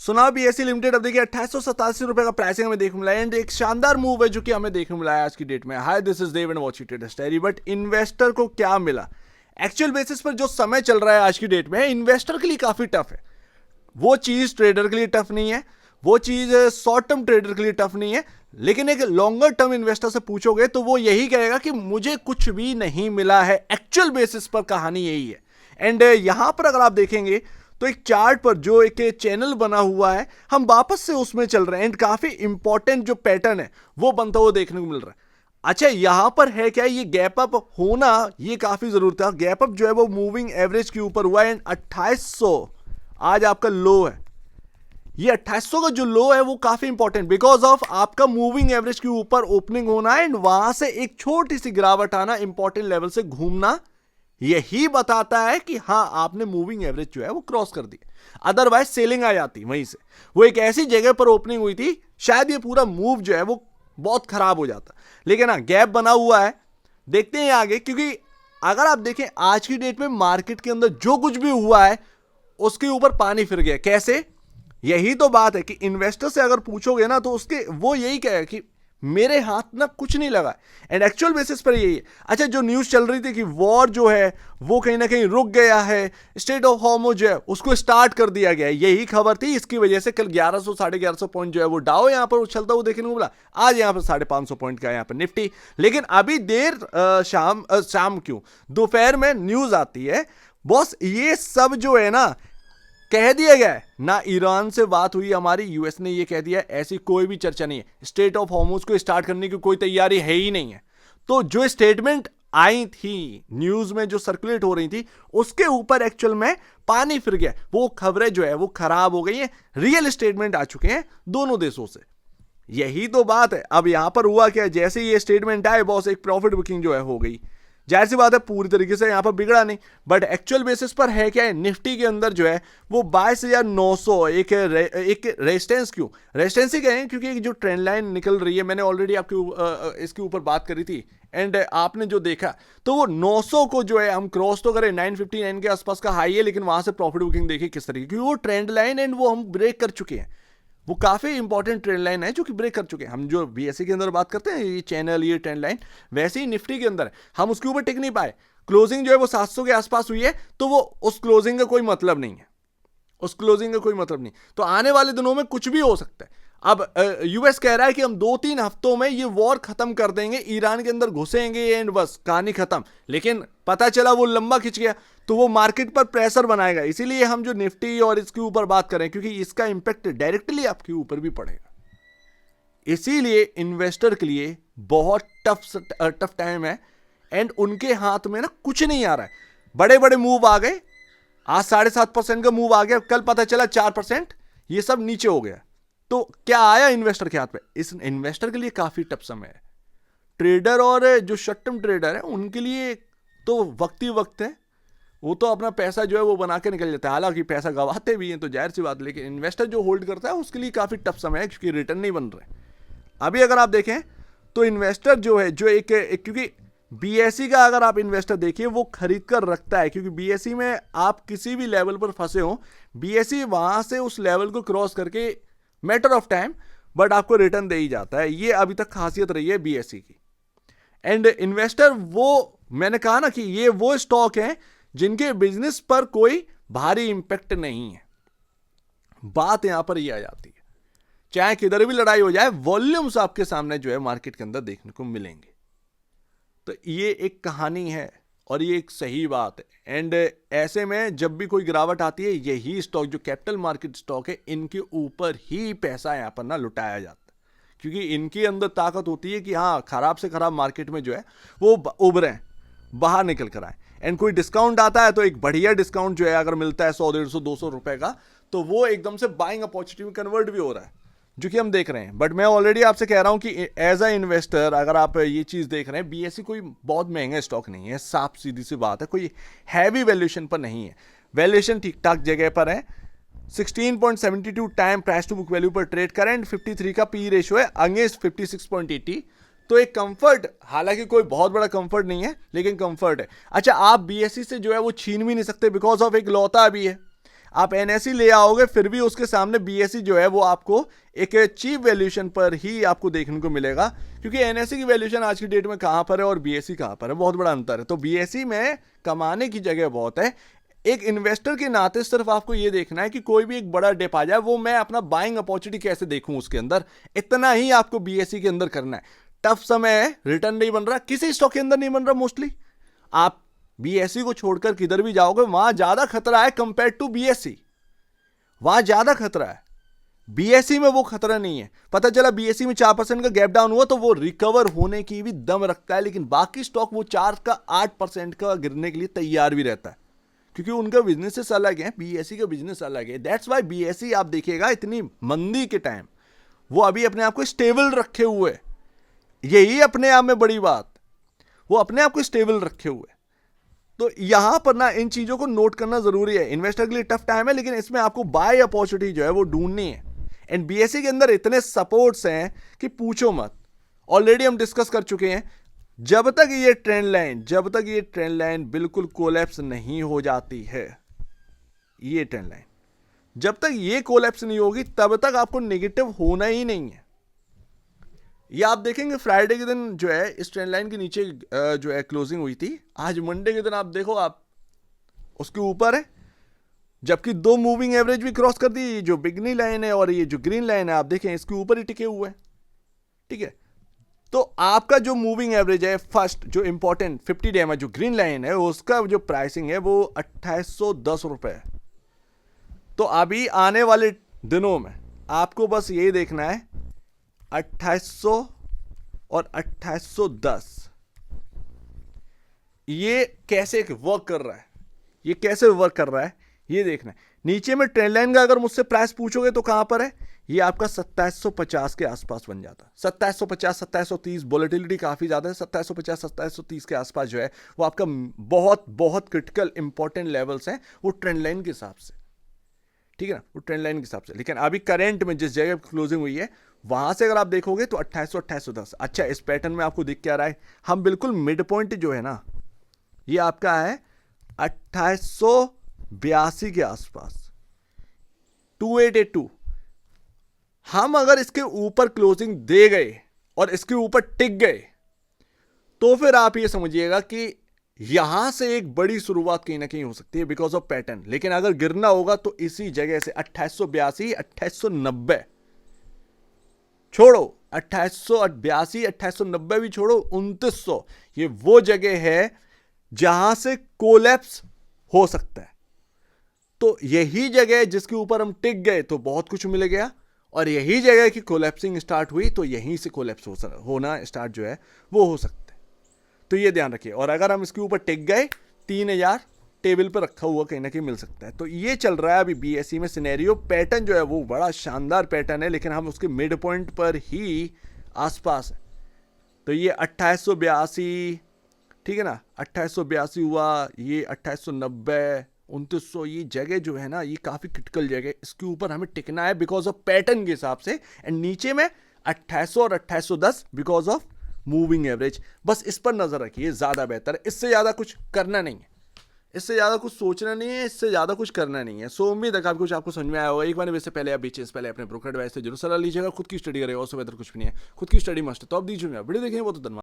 सुना BSE limited अब देखिए 2887 रुपए का प्राइसिंग हमें देखने मिला है एंड एक शानदार मूव है जो कि हमें देखने मिला है आज की डेट में। Hi this is Dev and watching traders diary. But investor को क्या मिला एक्चुअल बेसिस पर जो समय चल रहा है आज की डेट में, इन्वेस्टर के लिए काफी टफ है। वो चीज ट्रेडर के लिए टफ नहीं है, वो चीज शॉर्ट टर्म ट्रेडर के लिए टफ नहीं है, लेकिन एक लॉन्गर टर्म इन्वेस्टर से पूछोगे तो वो यही कहेगा कि मुझे कुछ भी नहीं मिला है। एक्चुअल बेसिस पर कहानी यही है। एंड यहां पर अगर आप देखेंगे तो एक चार्ट पर जो एक चैनल बना हुआ है, हम वापस से उसमें चल रहे हैं एंड काफी इंपॉर्टेंट जो पैटर्न है वो बनता हुआ देखने को मिल रहा है। अच्छा यहां पर है क्या, ये गैप अप होना ये काफी जरूरी था। गैप अप जो है वो मूविंग एवरेज के ऊपर हुआ एंड 2800 आज आपका लो है। ये 2800 का जो लो है वो काफी इंपॉर्टेंट बिकॉज ऑफ आपका मूविंग एवरेज के ऊपर ओपनिंग होना एंड वहां से एक छोटी सी गिरावट आना, इंपॉर्टेंट लेवल से घूमना, यही बताता है कि हां आपने मूविंग एवरेज जो है वो क्रॉस कर दी। अदरवाइज सेलिंग आ जाती वहीं से। वो एक ऐसी जगह पर ओपनिंग हुई थी, शायद ये पूरा मूव जो है वो बहुत खराब हो जाता, लेकिन हाँ गैप बना हुआ है। देखते हैं आगे, क्योंकि अगर आप देखें आज की डेट में मार्केट के अंदर जो कुछ भी हुआ है उसके ऊपर पानी फिर गया। कैसे? यही तो बात है कि इन्वेस्टर से अगर पूछोगे ना तो उसके वो यही कहेगा कि मेरे हाथ ना कुछ नहीं लगा एंड एक्चुअल बेसिस पर यही है। अच्छा जो न्यूज़ चल रही थी कि वॉर जो है वो कहीं ना कहीं रुक गया है, स्टेट ऑफ हॉर्मुज़ जो है उसको स्टार्ट कर दिया गया है, यही खबर थी। इसकी वजह से कल 1100 1150 पॉइंट जो है वो डाउ यहां पर उछलता हुआ देखने को मिला। आज यहां पर 550 पॉइंट का यहां पर निफ्टी। लेकिन अभी देर शाम क्यों दोपहर में न्यूज़ आती है बॉस, ये सब जो है ना कह दिया गया है ना, ईरान से बात हुई हमारी, यूएस ने ये कह दिया, ऐसी कोई भी चर्चा नहीं है। स्टेट ऑफ हॉर्मुज़ को स्टार्ट करने की कोई तैयारी है ही नहीं है। तो जो स्टेटमेंट आई थी न्यूज में, जो सर्कुलेट हो रही थी, उसके ऊपर एक्चुअल में पानी फिर गया। वो खबरें जो है वो खराब हो गई हैं, रियल स्टेटमेंट आ चुके हैं दोनों देशों से। यही तो बात है। अब यहां पर हुआ क्या, जैसे ये स्टेटमेंट आए बॉस एक प्रॉफिट बुकिंग जो है हो गई। जाहिर सी बात है पूरी तरीके से यहां पर बिगड़ा नहीं, बट एक्चुअल बेसिस पर है क्या है, निफ्टी के अंदर जो है वो 22,900 एक रेजिस्टेंस। क्यों रेजिस्टेंस ही कहें, क्योंकि जो ट्रेंड लाइन निकल रही है, मैंने ऑलरेडी आपके इसके ऊपर बात करी थी एंड आपने जो देखा तो वो 900 को जो है हम क्रॉस तो करें, 959 के आसपास का हाई है, लेकिन वहां से प्रॉफिट बुकिंग देखिए किस तरीके, क्योंकि वो ट्रेंड लाइन एंड वो हम ब्रेक कर चुके हैं। वो काफ़ी इंपॉर्टेंट ट्रेंड लाइन है जो कि ब्रेक कर चुके हैं। हम जो बीएसई के अंदर बात करते हैं ये चैनल, ये ट्रेंड लाइन, वैसे ही निफ्टी के अंदर हम उसके ऊपर टिक नहीं पाए। क्लोजिंग जो है वो 700 के आसपास हुई है, तो वो उस क्लोजिंग का कोई मतलब नहीं है, उस क्लोजिंग का कोई मतलब नहीं। तो आने वाले दिनों में कुछ भी हो सकता है। अब यूएस कह रहा है कि हम 2-3 हफ्तों में ये वॉर खत्म कर देंगे, ईरान के अंदर घुसेंगे एंड बस कहानी खत्म। लेकिन पता चला वो लंबा खिंच गया, तो वो मार्केट पर प्रेशर बनाएगा। इसीलिए हम जो निफ्टी और इसके ऊपर बात करें, क्योंकि इसका इंपैक्ट डायरेक्टली आपके ऊपर भी पड़ेगा। इसीलिए इन्वेस्टर के लिए बहुत टफ टाइम है एंड उनके हाथ में ना कुछ नहीं आ रहा है। बड़े बड़े मूव आ गए, आज 7.5% का मूव आ गया, कल पता चला 4%, ये सब नीचे हो गया। तो क्या आया इन्वेस्टर के हाथ पे? इस इन्वेस्टर के लिए काफी टफ समय है। ट्रेडर और जो शॉर्ट टर्म ट्रेडर है उनके लिए तो वक्त ही वक्त है, वो तो अपना पैसा जो है वो बना के निकल जाता है। हालांकि पैसा गवाते भी हैं तो जाहिर सी बात, लेकिन इन्वेस्टर जो होल्ड करता है उसके लिए काफी टफ समय है, क्योंकि रिटर्न नहीं बन रहे। अभी अगर आप देखें तो इन्वेस्टर जो है जो एक क्योंकि बीएसई का अगर आप इन्वेस्टर देखिए वो खरीद कर रखता है, क्योंकि बीएसई में आप किसी भी लेवल पर फंसे हो, बीएसई वहां से उस लेवल को क्रॉस करके मैटर ऑफ टाइम बट आपको रिटर्न दे ही जाता है। ये अभी तक खासियत रही है बीएसई की। एंड इन्वेस्टर, वो मैंने कहा ना कि ये वो स्टॉक है जिनके बिजनेस पर कोई भारी इंपैक्ट नहीं है। बात यहां पर यह आ जाती है, चाहे किधर भी लड़ाई हो जाए, वॉल्यूम्स आपके सामने जो है मार्केट के अंदर देखने को मिलेंगे। तो ये एक कहानी है और ये एक सही बात है। एंड ऐसे में जब भी कोई गिरावट आती है, यही स्टॉक जो कैपिटल मार्केट स्टॉक है, इनके ऊपर ही पैसा यहां पर ना लुटाया जाता है, क्योंकि इनके अंदर ताकत होती है कि हाँ खराब से खराब मार्केट में जो है वो उभरें, बाहर निकल कर आए। एंड कोई डिस्काउंट आता है तो एक बढ़िया डिस्काउंट जो है अगर मिलता है 100, 150, 200 रुपए का, तो वो एकदम से बाइंग अपॉर्चुनिटी में कन्वर्ट भी हो रहा है, जो कि हम देख रहे हैं। बट मैं ऑलरेडी आपसे कह रहा हूं कि एज अ इन्वेस्टर अगर आप ये चीज देख रहे हैं, बीएसई कोई बहुत महंगा स्टॉक नहीं है, साफ सीधी सी बात है, कोई हैवी वैल्यूएशन पर नहीं है। वैल्यूएशन ठीक ठाक जगह पर है, 16.72 time price to book value पर ट्रेड करें एंड 53 का पी रेशियो है अगेंस्ट 56.80। तो एक कंफर्ट, हालांकि कोई बहुत बड़ा कंफर्ट नहीं है लेकिन कंफर्ट है। अच्छा आप बीएसई से जो है वो छीन भी नहीं सकते बिकॉज ऑफ एक लौता अभी है। आप एनएसई ले आओगे फिर भी उसके सामने बीएसई जो है वो आपको एक चीप वैल्यूएशन पर ही आपको देखने को मिलेगा, क्योंकि एनएसई की वैल्यूएशन आज की डेट में कहां पर है और बीएसई कहां पर है, बहुत बड़ा अंतर है। तो बीएसई में कमाने की जगह बहुत है। एक इन्वेस्टर के नाते सिर्फ आपको ये देखना है कि कोई भी एक बड़ा डिप आ जाए, वो मैं अपना बाइंग अपॉर्चुनिटी कैसे देखूं उसके अंदर, इतना ही आपको बीएसई के अंदर करना है। टफ समय है, रिटर्न नहीं बन रहा, किसी स्टॉक के अंदर नहीं बन रहा मोस्टली। आप बीएसई को छोड़कर किधर भी जाओगे वहां ज्यादा खतरा है कंपेयर टू बीएसई, वहां ज्यादा खतरा है। बीएसई में वो खतरा नहीं है। पता चला बीएसई में 4% का गैप डाउन हुआ तो वो रिकवर होने की भी दम रखता है, लेकिन बाकी स्टॉक वो 4 का 8% का गिरने के लिए तैयार भी रहता है, क्योंकि उनका बिजनेस अलग है, बीएसई का बिजनेस अलग है। दैट्स वाई बीएसई आप देखिएगा इतनी मंदी के टाइम वो अभी अपने आप को स्टेबल रखे हुए, यही अपने आप में बड़ी बात, वो अपने आप को स्टेबल रखे हुए। तो यहां पर ना इन चीजों को नोट करना जरूरी है। इन्वेस्टर के लिए टफ टाइम है, लेकिन इसमें आपको बाय अपॉर्चुनिटी जो है वो ढूंढनी है। एंड बीएसई के अंदर इतने सपोर्ट्स हैं कि पूछो मत, ऑलरेडी हम डिस्कस कर चुके हैं। जब तक ये ट्रेंड लाइन बिल्कुल कोलैप्स नहीं हो जाती है, ये ट्रेंड लाइन जब तक ये कोलैप्स नहीं होगी तब तक आपको नेगेटिव होना ही नहीं है। ये आप देखेंगे फ्राइडे के दिन जो है इस ट्रेंड लाइन के नीचे जो है क्लोजिंग हुई थी। आज मंडे के दिन आप देखो, आप उसके ऊपर है, जबकि 2 मूविंग एवरेज भी क्रॉस कर दी। जो बिगनी लाइन है और ये जो ग्रीन लाइन है आप देखें इसके ऊपर ही टिके हुए हैं, ठीक है। तो आपका जो मूविंग एवरेज है फर्स्ट जो इंपॉर्टेंट 50 डे में जो ग्रीन लाइन है उसका जो प्राइसिंग है वो 2810 रुपए है। तो अभी आने वाले दिनों में आपको बस ये देखना है 2800 और 2810 ये कैसे वर्क कर रहा है, ये कैसे वर्क कर रहा है ये देखना है। नीचे में ट्रेंड लाइन का अगर मुझसे प्राइस पूछोगे तो कहां पर है, ये आपका 2750 के आसपास बन जाता है। 2750 2730 वोलेटिलिटी काफी ज्यादा है। 2750 2730 के आसपास जो है वो आपका बहुत बहुत क्रिटिकल इंपॉर्टेंट लेवल्स हैं वो ट्रेंड लाइन के हिसाब से, ठीक है ना, वो ट्रेंड लाइन के हिसाब से। लेकिन अभी करंट में जिस जगह क्लोजिंग हुई है वहां से अगर आप देखोगे तो 2800 2810। अच्छा, इस पैटर्न में आपको दिख क्या रहा है, हम बिल्कुल मिड पॉइंट जो है ना ये आपका है 2882 के आसपास, 2882। हम अगर इसके ऊपर क्लोजिंग दे गए और इसके ऊपर टिक गए तो फिर आप ये समझिएगा कि यहां से एक बड़ी शुरुआत कहीं ना कहीं हो सकती है बिकॉज ऑफ पैटर्न। लेकिन अगर गिरना होगा तो इसी जगह से 2882 2890 छोड़ो, 2882 2890 भी छोड़ो, 2900 ये वो जगह है जहां से कोलैप्स हो सकता है। तो यही जगह है जिसके ऊपर हम टिक गए तो बहुत कुछ मिल गया, और यही जगह की कोलैप्सिंग स्टार्ट हुई तो यहीं से कोलैप्स होना स्टार्ट जो है वो हो सकता है। तो ये ध्यान रखिए। और अगर हम इसके ऊपर टिक गए 3000 टेबल पर रखा हुआ कहीं ना कहीं मिल सकता है। तो ये चल रहा है अभी बीएसई में सिनेरियो। पैटर्न जो है वो बड़ा शानदार पैटर्न है, लेकिन हम उसके मिड पॉइंट पर ही आसपास है। तो ये 2882, ठीक है ना, 2882 हुआ, ये 2890 2900 ये जगह जो है ना ये काफी क्रिटिकल जगह, इसके ऊपर हमें टिकना है बिकॉज ऑफ पैटर्न के हिसाब से। एंड नीचे में 2800 और 2810 बिकॉज ऑफ मूविंग एवरेज। बस इस पर नजर रखिए, ज्यादा बेहतर है। इससे ज्यादा कुछ करना नहीं है, इससे ज्यादा कुछ सोचना नहीं है, इससे ज्यादा कुछ करना नहीं है। सो उम्मीद है कुछ आपको समझ में आया होगा। एक बार वैसे पहले आप बेचे पहले अपने ब्रोकर एडवाइस से जरूर सलाह लीजिएगा। खुद की स्टडी करेगा, उससे बेहतर कुछ भी नहीं है, खुद की स्टडी मस्ट है। तो आप दीजिएगा वीडियो देखेंगे वो तो धन्यवाद।